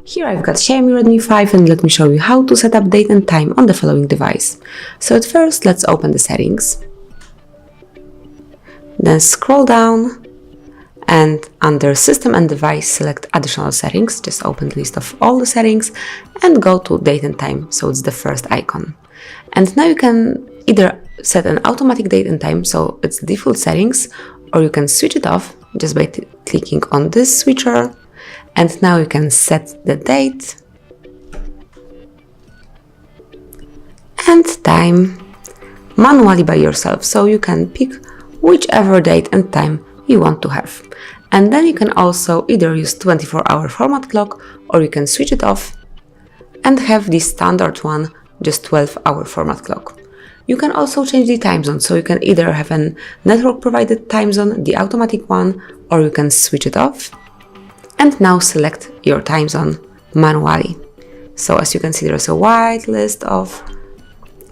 Here I've got Xiaomi Redmi 5 and let me show you how to set up date and time on the following device. So at first let's open the settings. Then scroll down and under System and Device select Additional Settings, just open the list of all the settings and go to Date and Time, so it's the first icon. And now you can either set an automatic date and time, so it's the default settings, or you can switch it off just by clicking on this switcher. And now you can set the date and time manually by yourself, so you can pick whichever date and time you want to have. And then you can also either use 24-hour format clock, or you can switch it off and have the standard one, just 12-hour format clock. You can also change the time zone, so you can either have a network provided time zone, the automatic one, or you can switch it off. And now select your time zone manually. So as you can see, there's a wide list of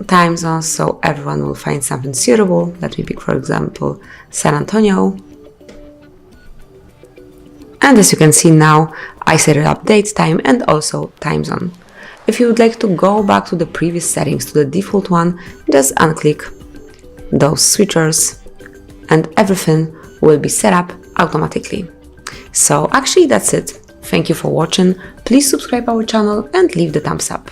time zones, so everyone will find something suitable. Let me pick, for example, San Antonio. And as you can see now, I set it up date, time, and also time zone. If you would like to go back to the previous settings, to the default one, just unclick those switchers and everything will be set up automatically. So actually that's it. Thank you for watching. Please subscribe our channel and leave the thumbs up.